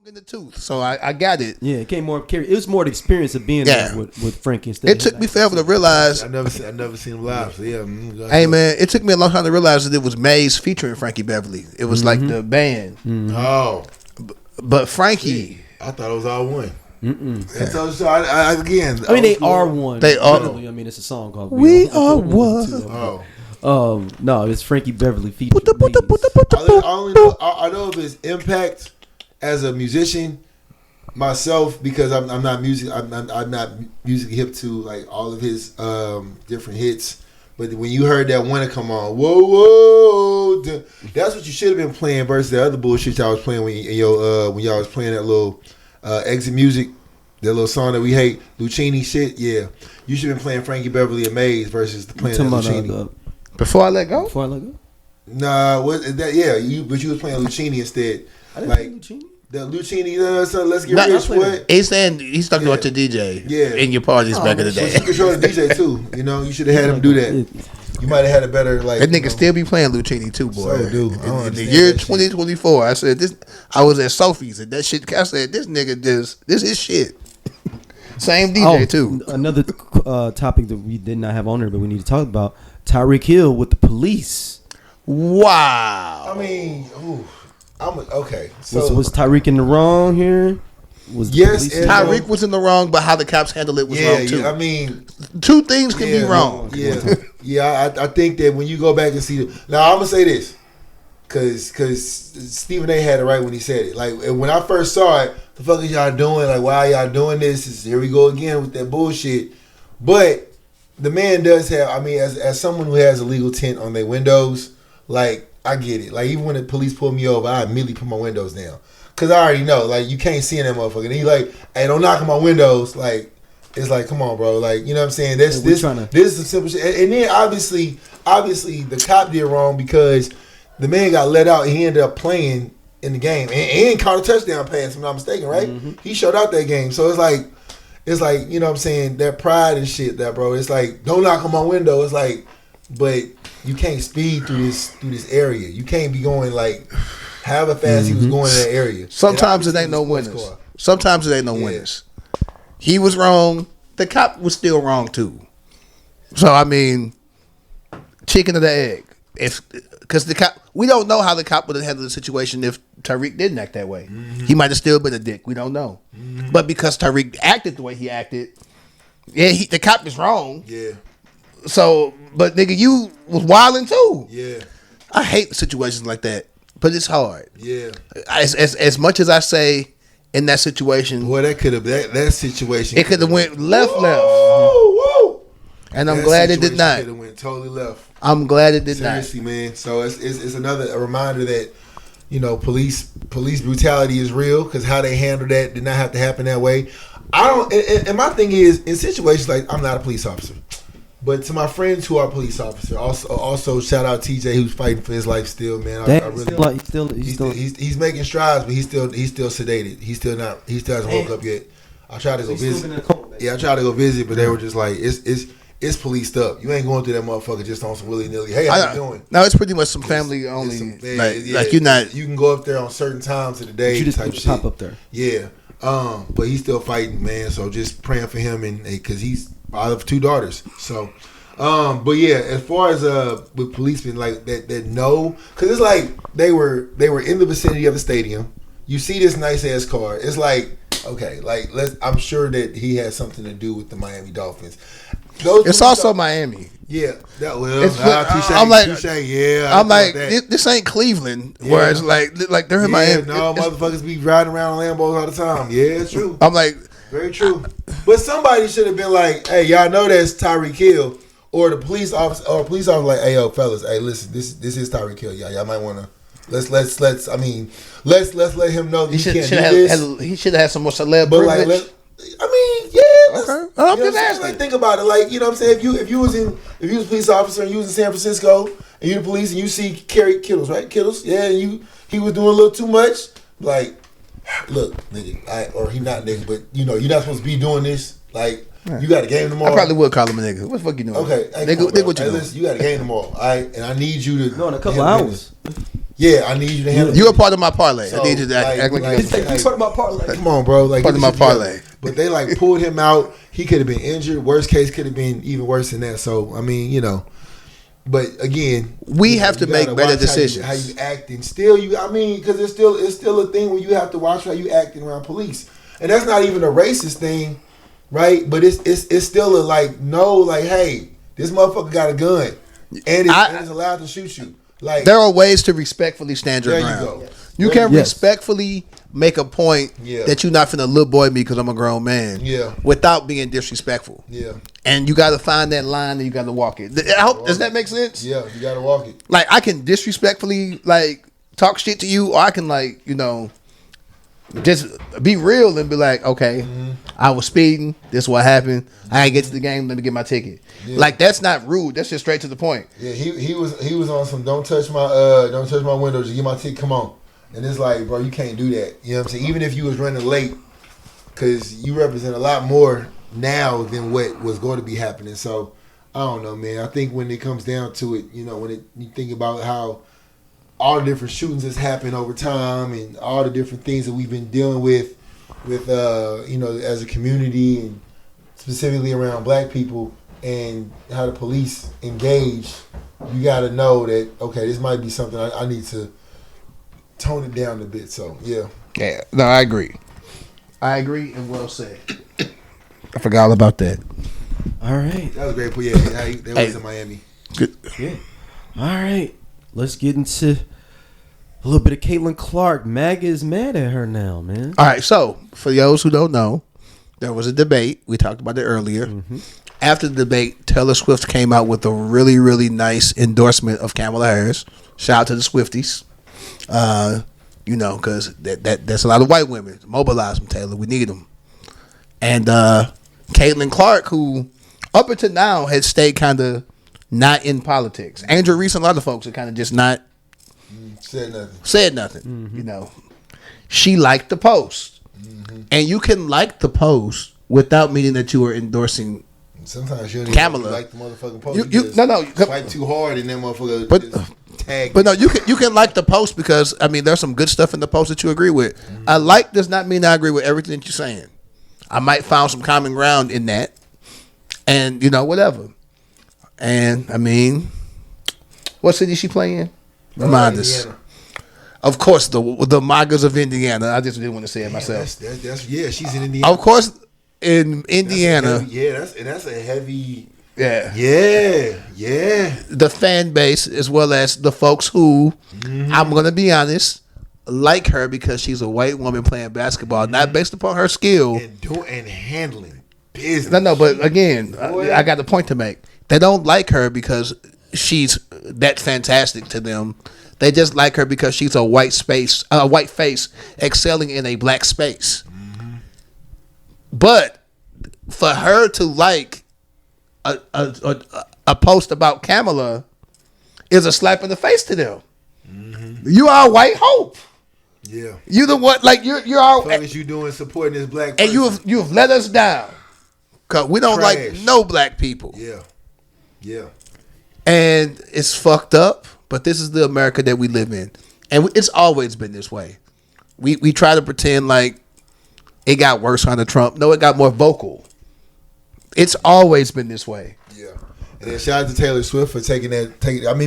in the tooth, so I got it. Yeah, it came more. It was more the experience of being there with Frankie. Instead it took me forever to realize. I never seen him live. So yeah. Hey man, it took me a long time to realize that it was Maze featuring Frankie Beverly. It was like the band. Mm-hmm. Oh, but Frankie, I thought it was all one. Yeah. So I again. I mean, they are one. They are. Literally, I mean, it's a song called "We Are One." No, it's Frankie Beverly featuring. I know of his impact as a musician myself because I'm not music. I'm not music hip to like all of his different hits. But when you heard that one come on, whoa, that's what you should have been playing versus the other bullshit y'all was playing when y'all was playing that little exit music, that little song that we hate, Lucchini shit. Yeah, you should have been playing Frankie Beverly and Maze versus playing that Lucchini. Before I let go. Nah, that? Yeah, but you was playing Lucchini instead. I didn't play Lucchini. The Lucchini, so let's get rich. What? He's talking about the DJ. Yeah. In your parties back in the day. You control the DJ too. You know, you should have had him do that. You might have had a better like. That nigga still be playing Lucchini too, boy. So do. In the year 2024, I said this. I was at Sophie's and that shit. I said this nigga this is shit. Same DJ too. Another topic that we did not have on there, but we need to talk about Tyreek Hill with the police. Wow. I mean, okay. So was Tyreek in the wrong here? Yes, Tyreek was in the wrong, but how the cops handled it was wrong too. Yeah, I mean, two things can be wrong. Yeah, I think that when you go back and see now, I'm gonna say this because Stephen A. had it right when he said it. Like when I first saw it, the fuck is y'all doing? Like, why are y'all doing this? Here we go again with that bullshit. But the man does have. I mean, as someone who has a legal tint on their windows, like I get it. Like even when the police pull me over, I immediately put my windows down. Cause I already know, like, you can't see in that motherfucker. And he like, hey, don't knock on my windows. Like, it's like, come on, bro. Like, you know what I'm saying? This is some simple shit. And then obviously, the cop did wrong because the man got let out and he ended up playing in the game and caught a touchdown pass, if I'm not mistaken, right? Mm-hmm. He showed out that game. So it's like, you know what I'm saying? That pride and shit, that bro. It's like, don't knock on my window. It's like, but you can't speed through this area. You can't be going like. However fast he was going in that area. Sometimes it ain't no winners. Sometimes it ain't no winners. He was wrong. The cop was still wrong too. So I mean, chicken or the egg. Because the cop, we don't know how the cop would have handled the situation if Tyreek didn't act that way. Mm-hmm. He might have still been a dick. We don't know. Mm-hmm. But because Tyreek acted the way he acted, the cop is wrong. Yeah. So, but nigga, you was wilding too. Yeah. I hate situations like that. But it's hard. Yeah. As much as I say in that situation, boy, that could have that situation. It could have went left. Whoa. And I'm glad it did not. Could have went totally left. I'm glad it did Seriously, man. So it's another reminder that police brutality is real because how they handle that did not have to happen that way. I don't. And my thing is in situations like I'm not a police officer. But to my friends who are police officers, also shout out TJ who's fighting for his life still, man. He's making strides, but he's still sedated. He still hasn't woke up yet. I tried to go visit. I tried to go visit, but they were just like, it's policed up. You ain't going through that motherfucker just on some willy nilly. Hey, how you doing? No, it's pretty much some family only. Like you're not. You can go up there on certain times of the day. You just type shit. Pop up there. Yeah. But he's still fighting, man. So just praying for him and because he's. I have 2 daughters, so, but yeah, as far as with policemen like that know, because it's like they were in the vicinity of the stadium. You see this nice ass car. It's like okay, like I'm sure that he has something to do with the Miami Dolphins. It's also Miami. Yeah, that will. I'm like, yeah. I'm like, this ain't Cleveland, where it's like they're in Miami. No, motherfuckers be riding around on Lambos all the time. Yeah, it's true. I'm like. Very true. But somebody should have been like, hey, y'all know that's Tyreek Hill. Or the police officer like, hey, yo, fellas, hey, listen, this is Tyreek Hill. Y'all might want to, let's let him know that he can't do this. He should have had some more celeb privilege. Okay. I'm just asking. Like, think about it. Like, you know what I'm saying? If you was a police officer and you was in San Francisco and you the police and you see Kittles, right? Kittles, yeah, and he was doing a little too much, like, look, nigga, or he not nigga, but you're not supposed to be doing this. Like, you got a game tomorrow. I probably would call him a nigga. What the fuck you doing? Okay, nigga, what you doing? Listen, you got a game tomorrow, all right? And I need you to. No, in a couple hours. Yeah, I need you to handle. You a part of my parlay. So, I need you to act like He's part of my parlay. Come on, bro. Like part of my parlay. But they like pulled him out. He could have been injured. Worst case could have been even worse than that. So I mean, you know. But again, we have to make better decisions. How you act and still because it's still a thing where you have to watch how you acting around police, and that's not even a racist thing, right? But it's still a hey, this motherfucker got a gun and it's allowed to shoot you. Like there are ways to respectfully stand your ground. You go. You can respectfully make a point that you're not finna little boy me because I'm a grown man. Yeah. Without being disrespectful. Yeah. And you got to find that line and you got to walk it. Does that make sense? Yeah, you got to walk it. Like I can disrespectfully talk shit to you, or I can just be real and be like, okay, I was speeding. This is what happened. I ain't get to the game. Let me get my ticket. Yeah. Like that's not rude. That's just straight to the point. Yeah, he was on some don't touch my window. Just get my ticket. Come on. And it's like, bro, you can't do that. You know what I'm saying? Even if you was running late, because you represent a lot more now than what was going to be happening. So I don't know, man. I think when it comes down to it, when you think about how all the different shootings that's happened over time and all the different things that we've been dealing with as a community and specifically around black people and how the police engage, you got to know that, okay, this might be something I need to tone it down a bit. So, yeah. Yeah, no, I agree. And well said. I forgot all about that. All right. That was great. Yeah, that was in Miami. Good. Yeah. All right. Let's get into a little bit of Caitlin Clark. MAGA is mad at her now, man. All right, so for those who don't know, there was a debate. We talked about it earlier. Mm-hmm. After the debate, Taylor Swift came out with a really, really nice endorsement of Kamala Harris. Shout out to the Swifties. Because that's a lot of white women. Mobilize them, Taylor. We need them. And Caitlin Clark, who up until now had stayed kind of not in politics. Andrew Reese and a lot of folks are kind of just not said nothing. Mm-hmm. She liked the post. Mm-hmm. And you can like the post without meaning that you are endorsing sometimes you don't Kamala. Even like the motherfucking post. You swipe too hard and that motherfucker tag. But no, you can like the post because there's some good stuff in the post that you agree with. Mm-hmm. A like does not mean I agree with everything that you're saying. I might find some common ground in that, and whatever. And what city is she playing? Remind us. Of course, the MAGAs of Indiana. I just didn't want to say it myself. That's she's in Indiana. Of course, in Indiana. That's a heavy. Yeah. The fan base, as well as the folks who, I'm going to be honest, like her because she's a white woman playing basketball, not based upon her skill and handling business. No, but again, I got the point to make. They don't like her because she's that fantastic to them. They just like her because she's a white face excelling in a black space. Mm-hmm. But for her to like a post about Kamala is a slap in the face to them. Mm-hmm. You are a white hope. Yeah, you the what? Like you're our. What is you doing supporting this black person? And you have let us down because we don't like no black people. Yeah. And it's fucked up, but this is the America that we live in, and it's always been this way. We try to pretend like it got worse under Trump. No, it got more vocal. It's always been this way. Yeah. And then shout out to Taylor Swift for taking that.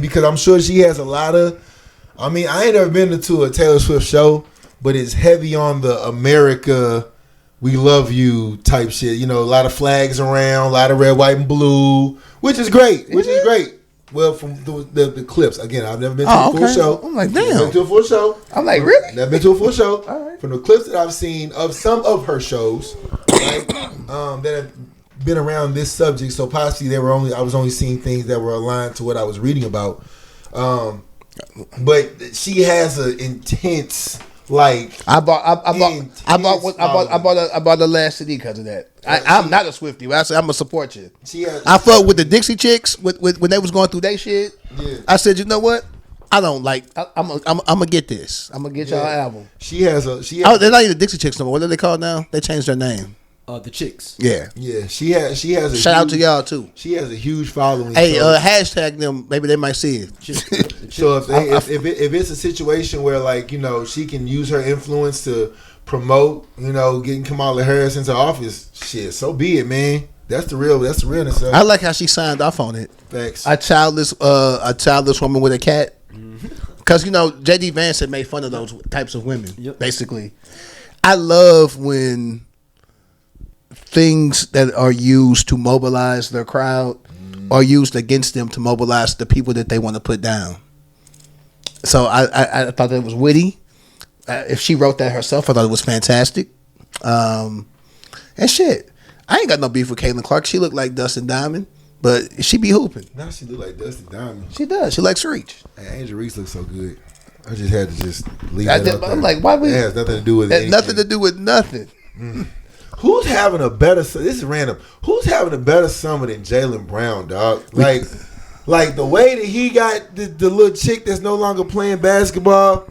Because I'm sure she has a lot of. I ain't never been to a Taylor Swift show, but it's heavy on the America, we love you type shit. A lot of flags around, a lot of red, white, and blue, which is great. Well, from the clips. Again, I've never been to a full show. I'm like, damn. Never been to a full show. I'm like, really? Never been to a full show. All right. From the clips that I've seen of some of her shows, right, that have been around this subject, so possibly I was only seeing things that were aligned to what I was reading about. But she has an intense, I bought the last CD because of that. I'm not a Swiftie. I said I'm gonna support you. I fuck with the Dixie Chicks when they was going through their shit. Yeah. I said, you know what? I don't like. I'm gonna get this. I'm gonna get y'all album. She has. They're not even Dixie Chicks no more. What are they called now? They changed their name. The chicks. Yeah. Yeah, she has a Shout out to y'all too. She has a huge following. Hey, so, hashtag them. Maybe they might see it. so if it's a situation where like, you know, she can use her influence to promote, you know, getting Kamala Harris into office, shit, so be it, man. That's the realness of it. I like how she signed off on it. Facts. A childless woman with a cat. Because, you know, J.D. Vance had made fun of those types of women, basically. I love when things that are used to mobilize their crowd are used against them to mobilize the people that they want to put down. So I thought that was witty. If she wrote that herself, I thought it was fantastic. And shit, I ain't got no beef with Caitlin Clark. She looked like Dustin Diamond, but she be hooping. Now she look like Dustin Diamond. She does. She likes Reach. Hey, Angel Reese looks so good. I just had to just leave that out there. I'm like, why we? It has nothing to do with anything. Nothing to do with nothing. Who's having a better? This is random. Who's having a better summer than Jaylen Brown, dog? Like the way that he got the little chick that's no longer playing basketball.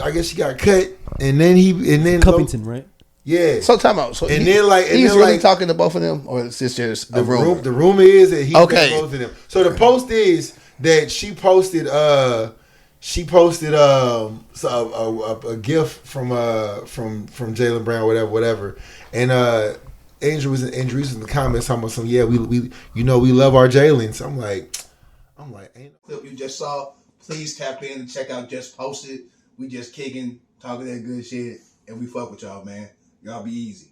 I guess she got cut, and then Covington, right? Yeah. So time out. So and he's then really talking to both of them, or is this just a rumor? The rumor is that he got okay. both of them. So the post is that she posted a gift from Jaylen Brown, whatever, and Andrew was in the comments talking about some. Yeah, we we love our Jaylen. So I'm like, clip you just saw. Please tap in and check out Just Posted. We just kicking, talking that good shit, and we fuck with y'all, man. Y'all be easy.